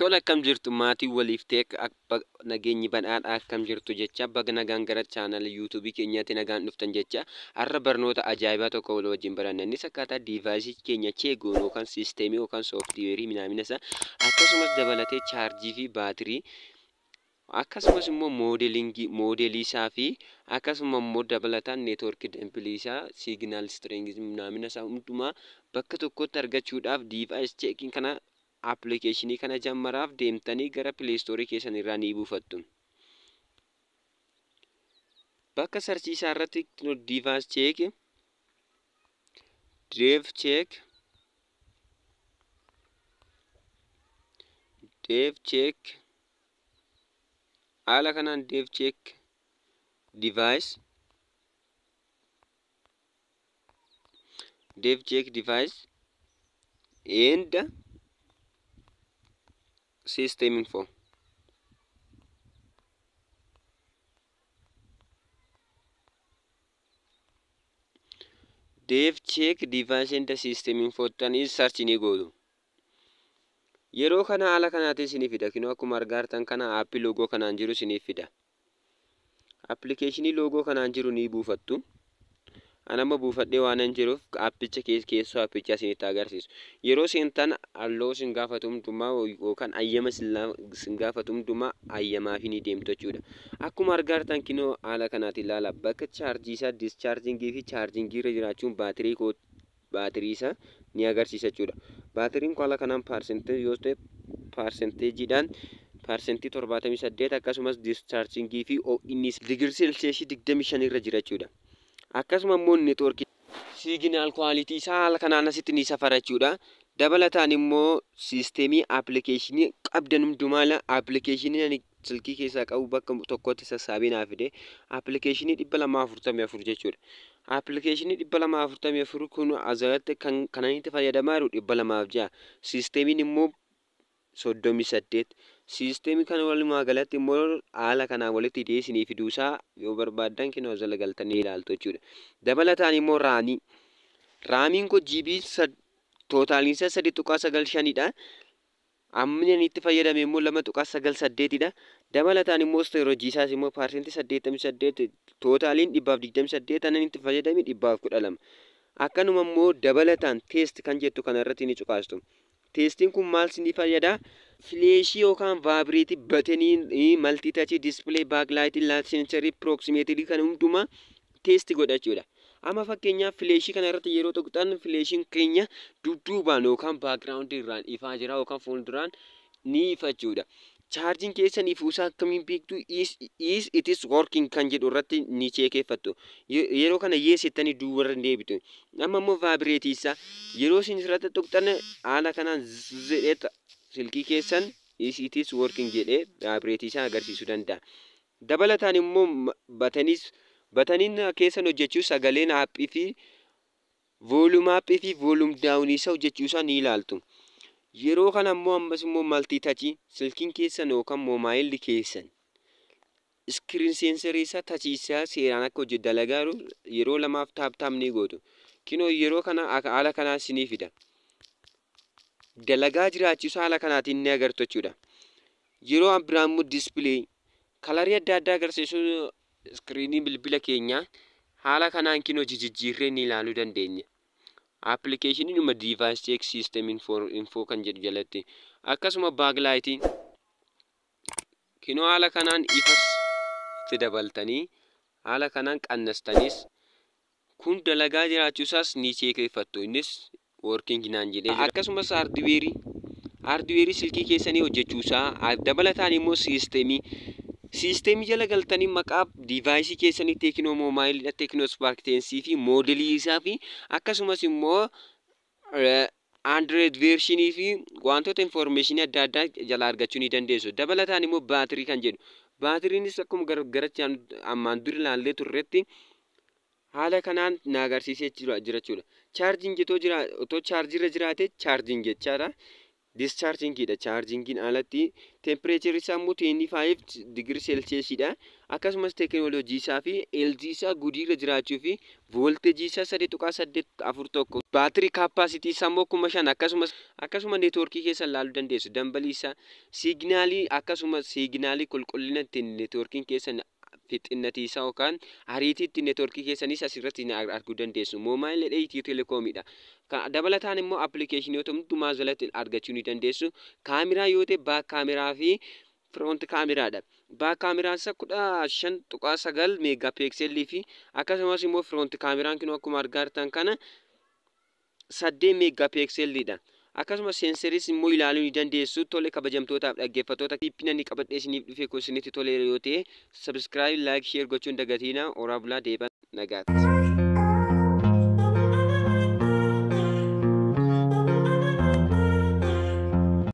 Tola akkam jirtu maatii waliif ta'e nageenyi badhaadhaa akkam jirtu jecha baga nagaan gara chaanal yuutuubii keenyaatti nagaan dhuftan jecha har'a barnoota ajaa'ibaa tokko wal wajjin baranna. Innis akkaataa diivaayisii keenya cheegoon yookaan siisteemii yookaan sooftiweerii minaamina isaa akkasumas dabalatee chaarjii fi baatirii akkasumas immoo moodelii isaa fi akkasuma immoo dabalataan neetwoorkii dambilii isaa siiginaal stireengii minaamina isaa hundumaa bakka tokkotti argachuudhaaf diivaayis cheekiin kana appilikeeshinii kana jammaraaf deemtanii gara pileestoorii keessan irraa ni buufattu. Bakka sarchiisaa irratti diivaayis cheek, deef cheek haala kanaan deef cheek device and system info. Dev check device and system info tanii search ni gootu. Yeroo kana haala kanaatiin isinii fida. Kinoo akkuma argaartan kana aappii loogoo kanaan jiru isinii fida. Appilikeeshinii loogoo kanaan jiru ni buufattu. Anama buufadhee waanan jiruuf aappicha keessoo aappicha isinitti agarsiisu. Yeroo seentan halluu isin gaafatumtumaa yookaan ayyama isin gaafatumtumaa ayyamaa fi ni deemtu jechuudha. Akkuma argaartan kinoo haala kanaatiin ilaala. Bakka chaarjii isaa dischargingii fi chaarjingii irra jiraachuun baatirii isaa ni agarsiisa jechuudha. Baatiriin kun haala kanaan paarsenteejiidhaan paarsentii 78 akkasumas dischargingii fi innis digirii seelsiyeesii 25 irra jira jechuudha. Akkasuma immoo neetwoorkii siiginaal kwaalitii isaa haala kanaan asitti ni safara jechuudha. Dabalataan immoo siisteemii appilikeeshinii qabdan hundumaa appilikeeshinii ani silkii keessaa qabu bakka tokkotti sassaabee naa fide appilikeeshinii 244 jechuudha. Appilikeeshinii 244 kun asirratti kan itti fayyadamaa jiru 206. Siisteemiin immoo 38. Siisteemii kana walumaa galatti immoo haala kanaan walitti hidhee isinii fiduusaa yoo barbaaddan kinoo jala galtanii ilaaltu jechuudha. Dabalataan immoo raamiin kun GB tootaaliin isaa 3.95dha. Amma inni itti fayyadame immoo 2.98dha. Dabalataan immoo istoorejii isaas immoo paarsentii 88 tootaaliin 128 inni itti fayyadame 112. Akkanuma immoo dabalataan teest kan jettu kana irratti ni cuqaastu. Teestiin kun maal isinii fayyada? Fileeshii yookaan vaabireetii batanii maltiitachii diispilee baakilaayitii laasensarii pirooksimeetirii kan hundumaa teesti godhachuudha. Amma fakkeenyaaf fileeshii kana irratti yeroo tuqxan fileeshiin keenya dudduubaan yookaan baakgiraawundii irraan ifaa jira yookaan fuulduraan ni ifachuudha. Chaarjiin keessan ifuusaa akkamiin beektu it is working kan jedhu irratti ni cheekeeffattu. Yeroo kana yeesittanii duubarra deebitu. Amma immoo vaabireetii isaa yeroo isin irratti tuqxan haala kanaan zedheeta silkii keessan it is working jedhee vaabireetii isaa agarsiisuu danda'a. Dabalataan immoo bataniin keessan hojjechuu sagaleen aappii fi voolum aappii fi voolum daawunii isaa hojjechuu isaa ni ilaaltu. Yeroo kana immoo ammas immoo maltiitachii silkiin keessan yookaan moobaayilli keessan iskiriin seensarii isaa tachiisaa seeraan akka hojjetu dalagaa yeroo lamaaf taaptaam ni gootu. Kinoo yeroo kana haala kanaa isinii fida. Dalagaa jiraachisu haala kanaatiin ni agartu jechuudha. Yeroo biraan immoo diispilee kalarii adda addaa agarsiisuu iskiriinii bilbila keenyaa haala kanaan kinoo jijjiirree ni ilaaluu dandeenya. Appilikeeshinii dhuma diivaayis cheek siisteem infoo kan jedhu jalatti akkasuma baakilaayitiin kinoo haala kanaan ifas itti dabaltanii haala kanaan qannastanis kun dalagaa jiraachuusaas ni cheekeeffattu. Innis working naan jedhee jira. Akkasumas haardweerii silkii keessanii hojjechuusaa dabalataan immoo siisteemii jala galtanii maqaa diivaayisii keessanii teeknoo moobaayilidha teeknoo sparkteensii fi moodelii isaa fi akkasumas immoo Android veershinii fi wantoota information adda addaa jala argachuu ni dandeessu. Dabalataan immoo baatirii kan jedhu. Baatiriinis akkuma garachaan ammaan dura ilaallee turretti haala kanaan na agarsiisee jira jechuudha. Chaarjiin jetoo jira otoo chaarjiirra jiraate chaarjiin jechaadha. dischargingidha. Chargingiin alatti temperature isaa immoo 25 degree celsius dha. Akkasumas teknoolojii isaa fi LG isaa gudiirra jiraachuu fi voltage isaa 3.81 baatirii capacity isaa immoo 5000 akkasumas networkii keessa ilaaluu dandeessu. Dambalii isaa signaalii akkasumas signaalii qulqullina ittiin networkiin keessa fixinnatii isaa yookaan ariitii ittiin networkii keessanis asirratti arguu dandeessu. Moobaayilii Itiyoo Telekoomidha. Dabalataan immoo appilikeeshinoota hundumaa jalatti argachuu ni dandeessu. Kaameraa yoo ta'e baak kaameraa fi front kaameraadha. Baak kaameraan isaa 15.9 meegaapiikselii fi akkasumas immoo front kaameraan kun akkuma argitan kana 8 meegaapiikseliidha. Akkasumas seenseris immoo ilaaluu ni dandeessu. Tole kabajamtootaaf dhaggeeffattoota dhiphina ni qabadhee isiniif dhufee kun isinitti tole yoo ta'e subscribe, like, share gochuun dagatina. Oraa bulaa deeban nagaatti.